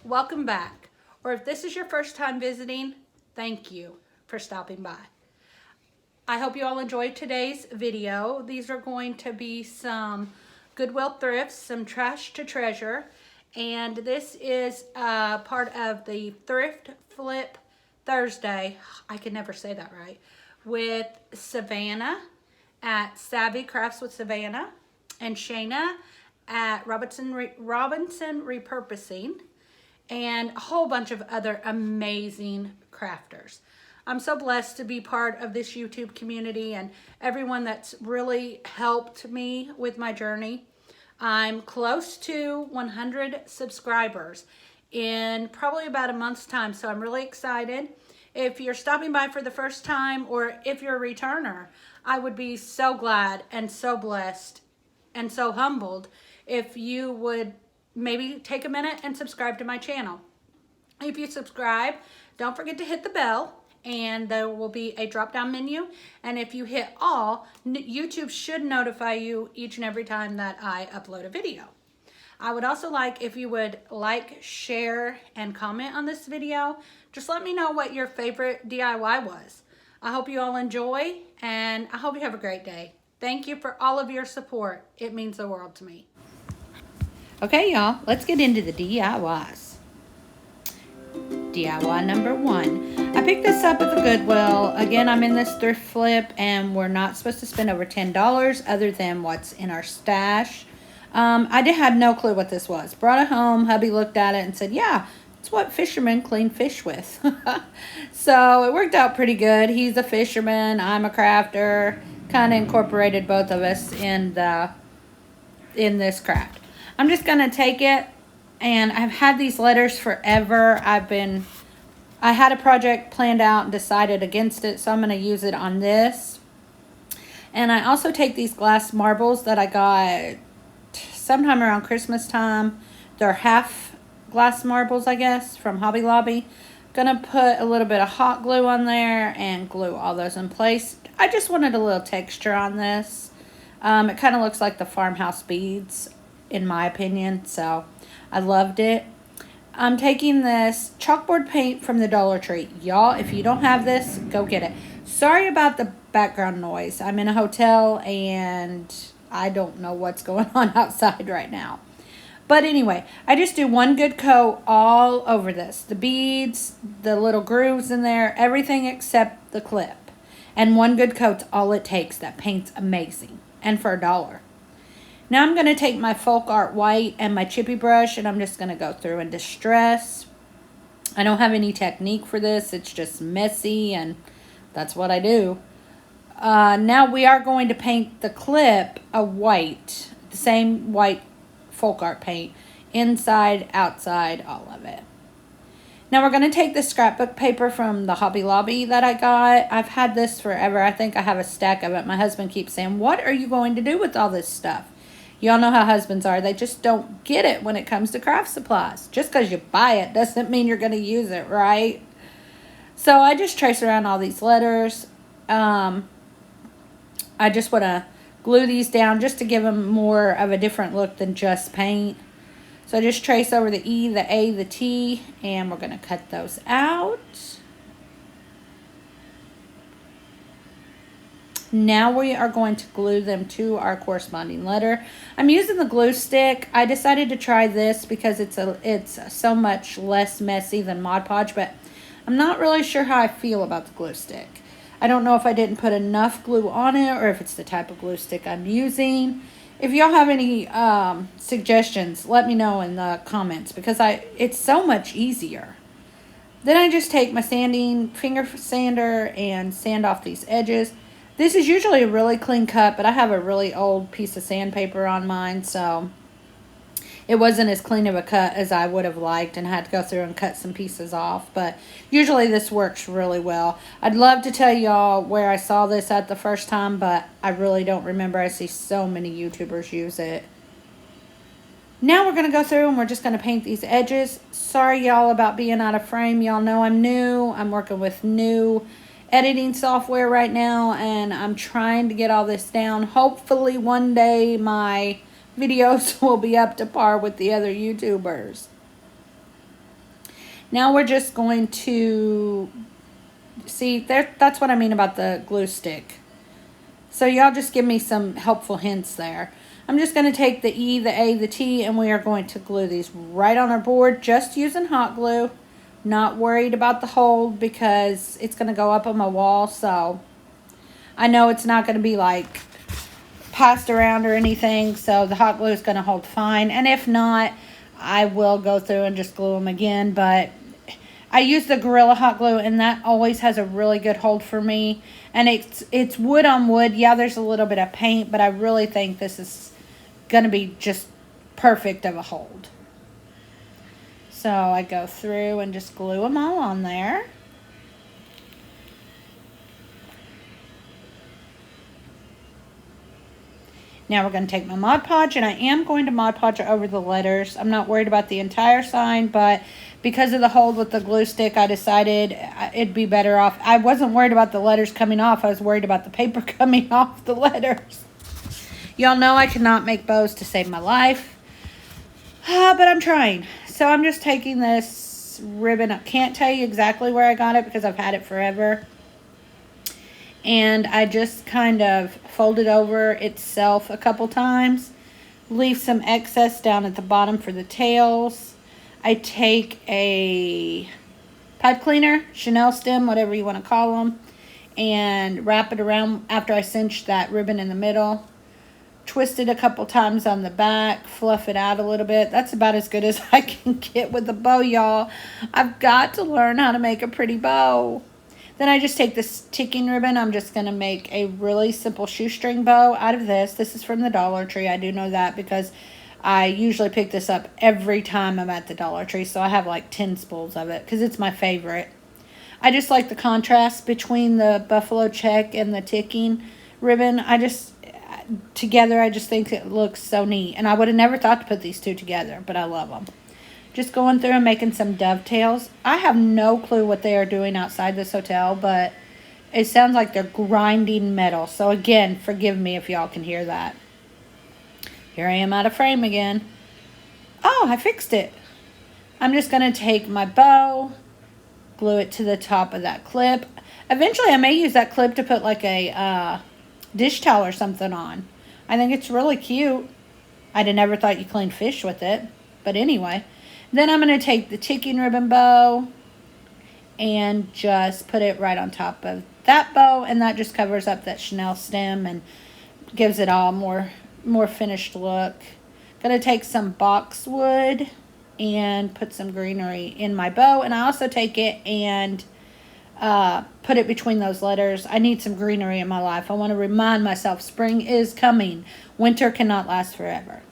welcome back. Or if this is your first time visiting, thank you for stopping by. I hope you all enjoyed today's video. These are going to be some Goodwill thrifts, some trash to treasure. And this is part of the Thrift Flip Thursday. I can never say that right. With Savannah at Savvy Crafts with Savannah and Shayna at Robinson Repurposing, and a whole bunch of other amazing crafters. I'm so blessed to be part of this YouTube community and everyone that's really helped me with my journey. I'm close to 100 subscribers in probably about a month's time, so I'm really excited. If you're stopping by for the first time or if you're a returner, I would be so glad and so blessed and so humbled if you would maybe take a minute and subscribe to my channel. If you subscribe, don't forget to hit the bell, and there will be a drop-down menu. And if you hit all, YouTube should notify you each and every time that I upload a video. I would also like if you would like, share, and comment on this video. Just let me know what your favorite DIY was. I hope you all enjoy, and I hope you have a great day. Thank you for all of your support. It means the world to me. Okay, y'all, let's get into the DIYs. DIY number 1. I picked this up at the Goodwill. Again, I'm in this thrift flip, and we're not supposed to spend over $10 other than what's in our stash. I had no clue what this was. Brought it home. Hubby looked at it and said, yeah, it's what fishermen clean fish with. So it worked out pretty good. He's a fisherman. I'm a crafter. Kind of incorporated both of us in this craft. I'm just going to take it, and I've had these letters forever. I had a project planned out and decided against it, so I'm going to use it on this. And I also take these glass marbles that I got sometime around Christmas time. They're half glass marbles, I guess, from Hobby Lobby. Gonna put a little bit of hot glue on there and glue all those in place. I just wanted a little texture on this. It kind of looks like the farmhouse beads, in my opinion, so I loved it. I'm taking this chalkboard paint from the Dollar Tree. Y'all, if you don't have this, go get it. Sorry about the background noise. I'm in a hotel and I don't know what's going on outside right now. But anyway, I just do one good coat all over this. The beads, the little grooves in there, everything except the clip. And one good coat's all it takes. That paint's amazing. And for $1. Now I'm going to take my folk art white and my chippy brush, and I'm just going to go through and distress. I don't have any technique for this. It's just messy, and that's what I do. Now we are going to paint the clip a white, the same white folk art paint, inside, outside, all of it. Now we're going to take the scrapbook paper from the Hobby Lobby that I got. I've had this forever. I think I have a stack of it. My husband keeps saying, what are you going to do with all this stuff? Y'all know how husbands are. They just don't get it when it comes to craft supplies. Just because you buy it doesn't mean you're going to use it, right? So I just trace around all these letters. I just want to glue these down just to give them more of a different look than just paint. So I just trace over the E, the A, the T, and we're going to cut those out. Now we are going to glue them to our corresponding letter. I'm using the glue stick. I decided to try this because it's so much less messy than Mod Podge, but I'm not really sure how I feel about the glue stick. I don't know if I didn't put enough glue on it or if it's the type of glue stick I'm using. If y'all have any suggestions, let me know in the comments because it's so much easier. Then I just take my finger sander and sand off these edges. This is usually a really clean cut, but I have a really old piece of sandpaper on mine, so it wasn't as clean of a cut as I would have liked and had to go through and cut some pieces off. But usually this works really well. I'd love to tell y'all where I saw this at the first time, but I really don't remember. I see so many YouTubers use it. Now we're going to go through and we're just going to paint these edges. Sorry, y'all, about being out of frame. Y'all know I'm new. I'm working with new editing software right now, and I'm trying to get all this down. Hopefully one day my videos will be up to par with the other YouTubers. Now we're just going to, see, there. That's what I mean about the glue stick. So y'all just give me some helpful hints there. I'm just going to take the E, the A, the T, and we are going to glue these right on our board, just using hot glue. Not worried about the hold because it's going to go up on my wall, so I know it's not going to be like passed around or anything, so the hot glue is going to hold fine. And if not, I will go through and just glue them again, but I use the Gorilla hot glue, and that always has a really good hold for me. And it's wood on wood. Yeah, there's a little bit of paint, but I really think this is going to be just perfect of a hold. So I go through and just glue them all on there. Now we're going to take my Mod Podge, and I am going to Mod Podge over the letters. I'm not worried about the entire sign, but because of the hold with the glue stick, I decided it'd be better off. I wasn't worried about the letters coming off. I was worried about the paper coming off the letters. Y'all know I cannot make bows to save my life, but I'm trying. So I'm just taking this ribbon. I can't tell you exactly where I got it because I've had it forever. And I just kind of fold it over itself a couple times. Leave some excess down at the bottom for the tails. I take a pipe cleaner, Chanel stem, whatever you want to call them, and wrap it around after I cinch that ribbon in the middle. Twist it a couple times on the back, fluff it out a little bit. That's about as good as I can get with the bow, y'all. I've got to learn how to make a pretty bow. Then I just take this ticking ribbon. I'm just going to make a really simple shoestring bow out of this. This is from the Dollar Tree. I do know that because I usually pick this up every time I'm at the Dollar Tree. So I have like 10 spools of it because it's my favorite. I just like the contrast between the buffalo check and the ticking ribbon. Together, I just think it looks so neat. And I would have never thought to put these two together, but I love them. Just going through and making some dovetails. I have no clue what they are doing outside this hotel, but it sounds like they're grinding metal. So again, forgive me if y'all can hear that. Here I am out of frame again. Oh, I fixed it. I'm just going to take my bow, glue it to the top of that clip. Eventually, I may use that clip to put like a dish towel or something on. I think it's really cute. I'd have never thought you cleaned fish with it. But anyway, then I'm going to take the ticking ribbon bow and just put it right on top of that bow. And that just covers up that Chanel stem and gives it all more finished look. Going to take some boxwood and put some greenery in my bow. And I also take it and put it between those letters. I need some greenery in my life. I want to remind myself spring is coming. Winter cannot last forever.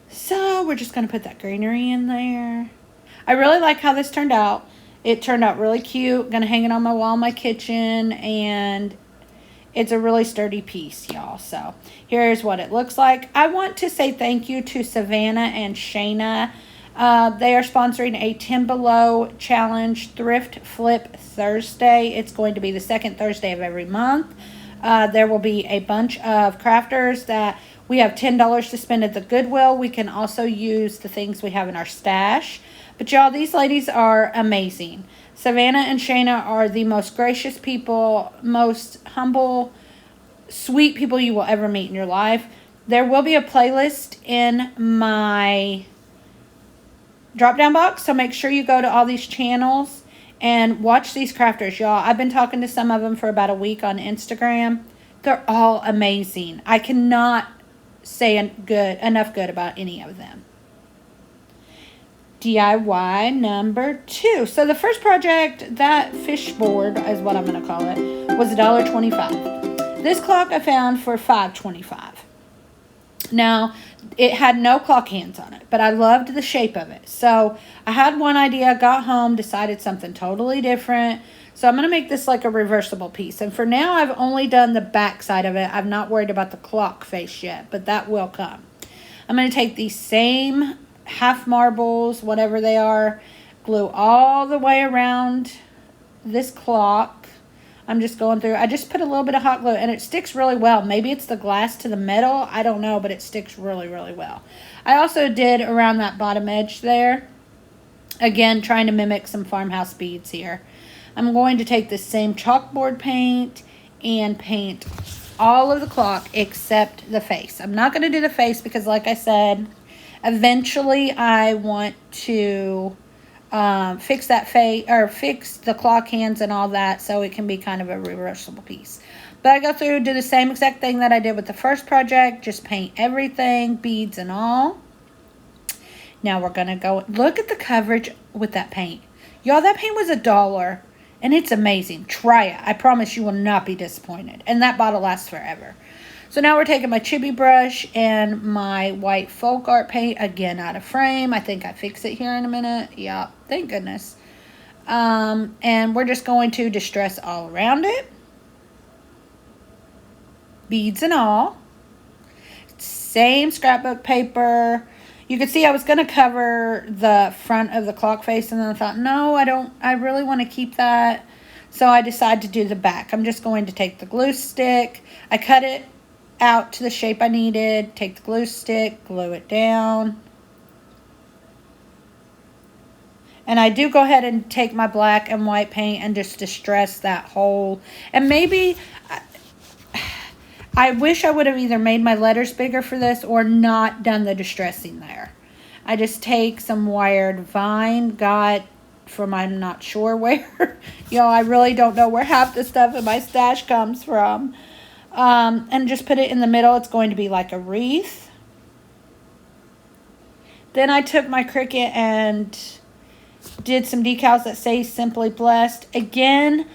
So we're just going to put that greenery in there. I really like how this turned out. It turned out really cute. Going to hang it on my wall in my kitchen. And it's a really sturdy piece, y'all. So here's what it looks like. I want to say thank you to Savannah and Shayna. They are sponsoring a 10 Below Challenge Thrift Flip Thursday. It's going to be the second Thursday of every month. There will be a bunch of crafters that we have $10 to spend at the Goodwill. We can also use the things we have in our stash. But y'all, these ladies are amazing. Savannah and Shayna are the most gracious people, most humble, sweet people you will ever meet in your life. There will be a playlist in my drop-down box, so make sure you go to all these channels and watch these crafters, y'all. I've been talking to some of them for about a week on Instagram. They're all amazing. I cannot say enough good about any of them. DIY number 2. So the first project, that fish board is what I'm going to call it, was $1.25. This clock I found for $5.25. Now, it had no clock hands on it, but I loved the shape of it. So I had one idea, got home, decided something totally different. So I'm going to make this like a reversible piece. And for now, I've only done the back side of it. I'm not worried about the clock face yet, but that will come. I'm going to take these same half marbles, whatever they are, glue all the way around this clock. I'm just going through. I just put a little bit of hot glue, and it sticks really well. Maybe it's the glass to the metal. I don't know, but it sticks really, really well. I also did around that bottom edge there. Again, trying to mimic some farmhouse beads here. I'm going to take the same chalkboard paint and paint all of the clock except the face. I'm not going to do the face because, like I said, eventually I want to fix that face, or fix the clock hands and all that, so it can be kind of a reversible piece. But I go through, do the same exact thing that I did with the first project, just paint everything, beads and all. Now we're gonna go, look at the coverage with that paint. Y'all, that paint was $1 and it's amazing. Try it. I promise you will not be disappointed. And that bottle lasts forever. So now we're taking my chibi brush and my white folk art paint, again out of frame. I think I fix it here in a minute. Yeah, thank goodness. And we're just going to distress all around it. Beads and all. Same scrapbook paper. You can see I was going to cover the front of the clock face, and then I thought, no, I really want to keep that. So I decided to do the back. I'm just going to take the glue stick. I cut it out to the shape I needed, take the glue stick, glue it down. And I do go ahead and take my black and white paint and just distress that hole. And maybe, I wish I would have either made my letters bigger for this or not done the distressing there. I just take some wired vine, got from I'm not sure where. Y'all, I really don't know where half the stuff in my stash comes from. And just put it in the middle. It's going to be like a wreath. Then I took my Cricut and did some decals that say Simply Blessed. Again,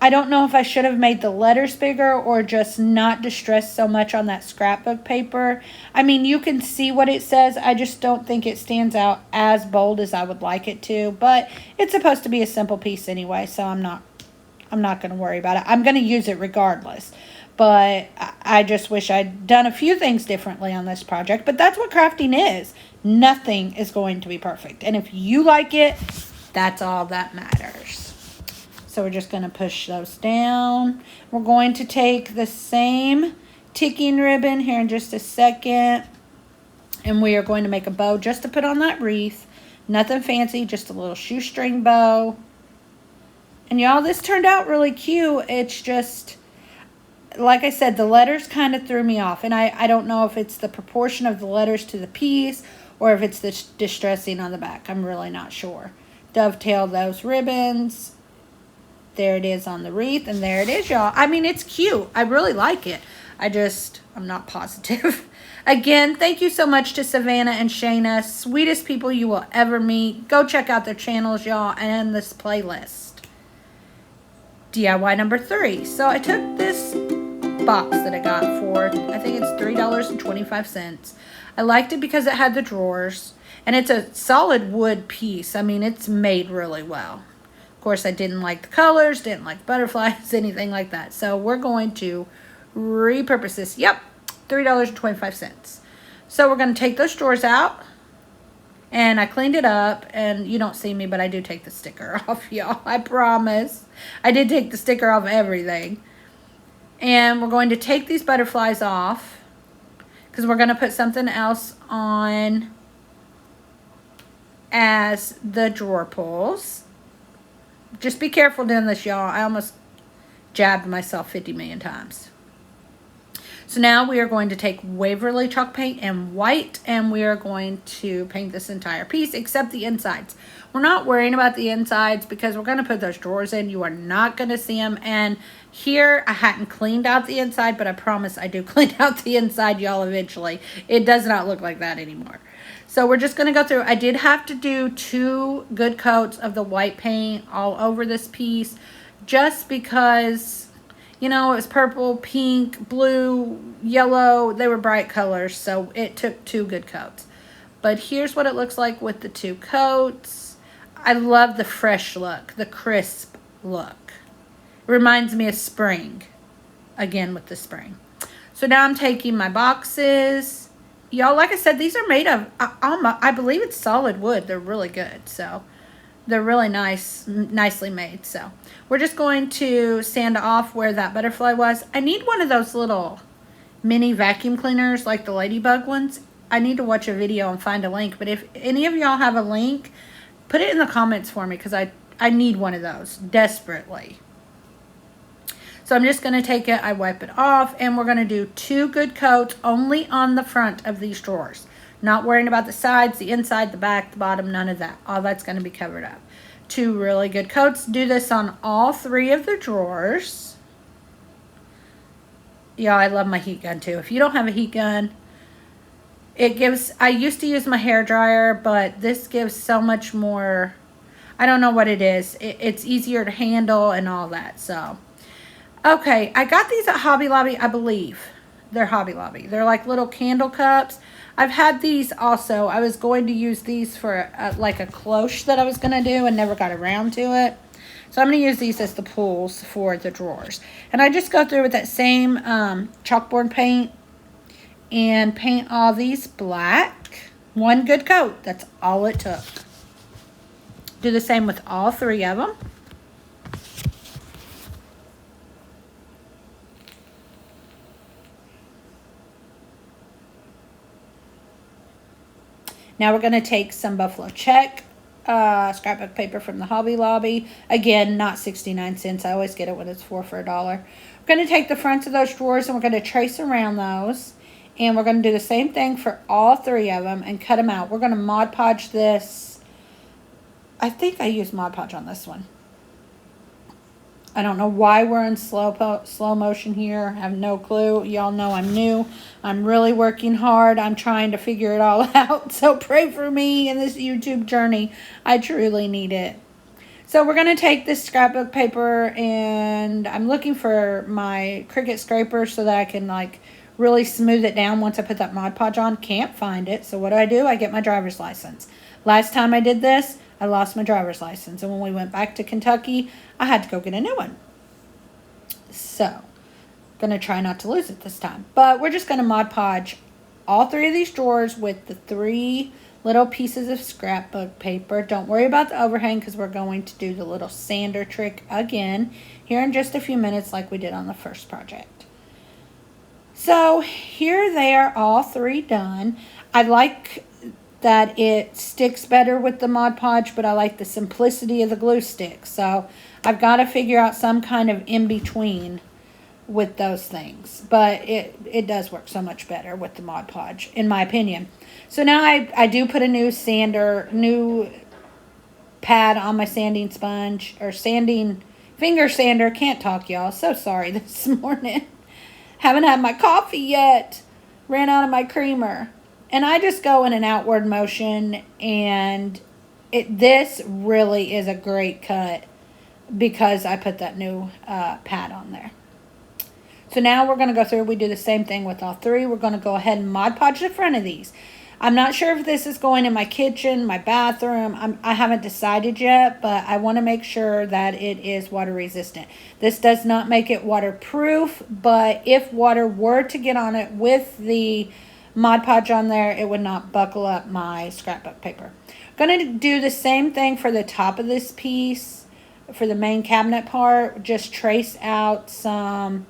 I don't know if I should have made the letters bigger or just not distressed so much on that scrapbook paper. I mean, you can see what it says. I just don't think it stands out as bold as I would like it to. But it's supposed to be a simple piece anyway, so I'm not going to worry about it. I'm going to use it regardless. But I just wish I'd done a few things differently on this project. But that's what crafting is. Nothing is going to be perfect. And if you like it, that's all that matters. So we're just going to push those down. We're going to take the same ticking ribbon here in just a second. And we are going to make a bow just to put on that wreath. Nothing fancy, just a little shoestring bow. And y'all, this turned out really cute. It's just, like I said, the letters kind of threw me off. And I don't know if it's the proportion of the letters to the piece or if it's the distressing on the back. I'm really not sure. Dovetail those ribbons. There it is on the wreath. And there it is, y'all. I mean, it's cute. I really like it. I'm not positive. Again, thank you so much to Savannah and Shayna. Sweetest people you will ever meet. Go check out their channels, y'all, and this playlist. DIY number 3. So I took this box that I got for, I think it's $3.25. I liked it because it had the drawers, and it's a solid wood piece. I mean, it's made really well. Of course, I didn't like the colors, didn't like butterflies, anything like that. So we're going to repurpose this. Yep, $3.25. So we're going to take those drawers out, and I cleaned it up, and you don't see me, but I do take the sticker off, y'all. I promise. I did take the sticker off everything. And we're going to take these butterflies off because we're going to put something else on as the drawer pulls. Just be careful doing this, y'all. I almost jabbed myself 50 million times. So now we are going to take Waverly chalk paint and white, and we are going to paint this entire piece except the insides. We're not worrying about the insides because we're going to put those drawers in. You are not going to see them. And here I hadn't cleaned out the inside, but I promise I do clean out the inside, y'all, eventually. It does not look like that anymore. So we're just going to go through. I did have to do 2 good coats of the white paint all over this piece just because, you know, it was purple, pink, blue, yellow. They were bright colors, so it took 2 good coats. But here's what it looks like with the 2 coats. I love the fresh look, the crisp look. It reminds me of spring, again with the spring. So now I'm taking my boxes. Y'all, like I said, these are made of, I believe it's solid wood. They're really good. So They're really nice, nicely made. So we're just going to sand off where that butterfly was. I need one of those little mini vacuum cleaners like the ladybug ones. I need to watch a video and find a link, but if any of y'all have a link, put it in the comments for me, because I need one of those desperately. So I'm just going to take it, I wipe it off, and we're going to do 2 good coats only on the front of these drawers. Not worrying about the sides, the inside, the back, the bottom, none of that. All that's going to be covered up. 2 really good coats. Do this on all 3 of the drawers. Yeah, I love my heat gun too. If you don't have a heat gun, it gives, I used to use my hair dryer, but this gives so much more, I don't know what it is. It's easier to handle and all that, so. Okay, I got these at Hobby Lobby, I believe. They're Hobby Lobby. They're like little candle cups. I've had these also. I was going to use these for like a cloche that I was going to do and never got around to it. So I'm going to use these as the pulls for the drawers. And I just go through with that same chalkboard paint and paint all these black. 1 good coat. That's all it took. Do the same with all 3 of them. Now we're going to take some Buffalo Check scrapbook paper from the Hobby Lobby. Again, not 69 cents. I always get it when it's 4 for $1. We're going to take the fronts of those drawers and we're going to trace around those. And we're going to do the same thing for all 3 of them and cut them out. We're going to Mod Podge this. I think I used Mod Podge on this one. I don't know why we're in slow motion here. I have no clue. Y'all know I'm new. I'm really working hard. I'm trying to figure it all out. So pray for me in this YouTube journey. I truly need it. So we're going to take this scrapbook paper, and I'm looking for my Cricut scraper so that I can like really smooth it down once I put that Mod Podge on. Can't find it. So what do? I get my driver's license. Last time I did this, I lost my driver's license. And when we went back to Kentucky, I had to go get a new one. So, gonna try not to lose it this time. But we're just gonna Mod Podge all 3 of these drawers with the 3 little pieces of scrapbook paper. Don't worry about the overhang because we're going to do the little sander trick again here in just a few minutes like we did on the first project. So, here they are all 3 done. I like that it sticks better with the Mod Podge, but I like the simplicity of the glue stick. So I've got to figure out some kind of in-between with those things. But it does work so much better with the Mod Podge, in my opinion. So now I do put a new pad on my sanding sponge, or finger sander. Can't talk, y'all. So sorry this morning. Haven't had my coffee yet. Ran out of my creamer. And I just go in an outward motion, and this really is a great cut because I put that new pad on there. So now we're going to go through. We do the same thing with all 3. We're going to go ahead and Mod Podge the front of these. I'm not sure if this is going in my kitchen, my bathroom. I haven't decided yet, but I want to make sure that it is water resistant. This does not make it waterproof, but if water were to get on it with the Mod Podge on there, it would not buckle up my scrapbook paper. I'm going to do the same thing for the top of this piece, for the main cabinet part. Just trace out some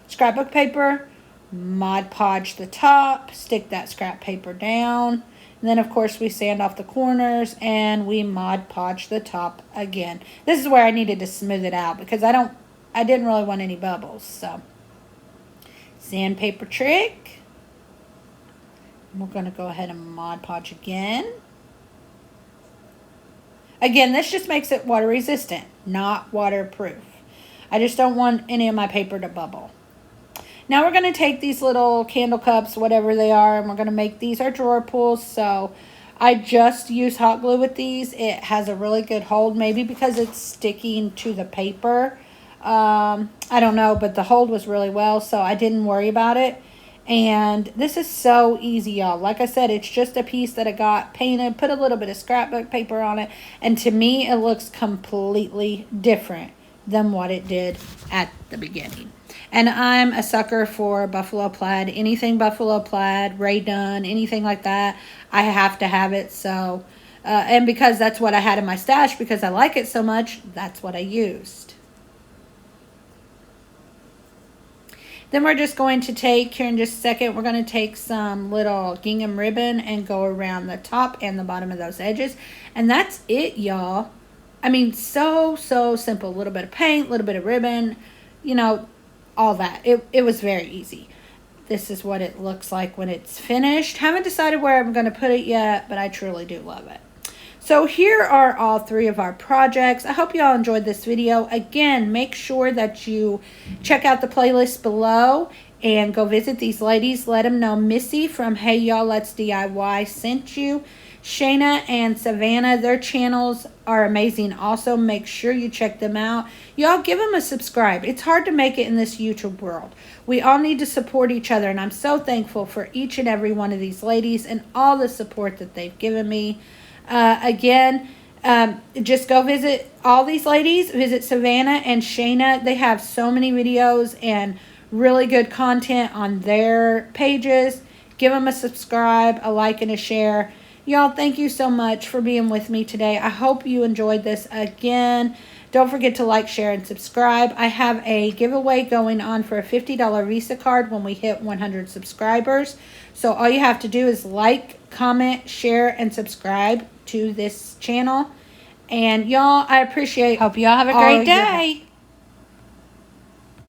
scrapbook paper, Mod Podge the top, stick that scrap paper down, and then of course we sand off the corners and we Mod Podge the top again. This is where I needed to smooth it out because I didn't really want any bubbles. So sandpaper trick. We're going to go ahead and Mod Podge again. Again, this just makes it water resistant, not waterproof. I just don't want any of my paper to bubble. Now we're going to take these little candle cups, whatever they are, and we're going to make these our drawer pulls. So I just use hot glue with these. It has a really good hold, maybe because it's sticking to the paper. I don't know, but the hold was really well, so I didn't worry about it. And this is so easy, y'all. Like I said, it's just a piece that I got painted, put a little bit of scrapbook paper on it, and to me it looks completely different than what it did at the beginning. And I'm a sucker for buffalo plaid. Anything buffalo plaid, Ray Dunn, anything like that, I have to have it. So And because that's what I had in my stash, because I like it so much, that's what I used. Then we're just going to take, here in just a second, we're going to take some little gingham ribbon and go around the top and the bottom of those edges. And that's it, y'all. I mean, so simple. A little bit of paint, a little bit of ribbon, you know, all that. It was very easy. This is what it looks like when it's finished. Haven't decided where I'm going to put it yet, but I truly do love it. So here are all 3 of our projects. I hope you all enjoyed this video. Again, make sure that you check out the playlist below and go visit these ladies. Let them know Missy from Hey Y'all Let's DIY sent you. Shayna and Savannah, their channels are amazing. Also, make sure you check them out. Y'all give them a subscribe. It's hard to make it in this YouTube world. We all need to support each other, and I'm so thankful for each and every one of these ladies and all the support that they've given me. Again, just go visit all these ladies. Visit Savannah and Shayna. They have so many videos and really good content on their pages. Give them a subscribe, a like, and a share. Y'all, thank you so much for being with me today. I hope you enjoyed this. Again, don't forget to like, share, and subscribe. I have a giveaway going on for a $50 Visa card when we hit 100 subscribers. So all you have to do is like, comment, share, and subscribe to this channel. And y'all, I appreciate. Hope y'all have a great day.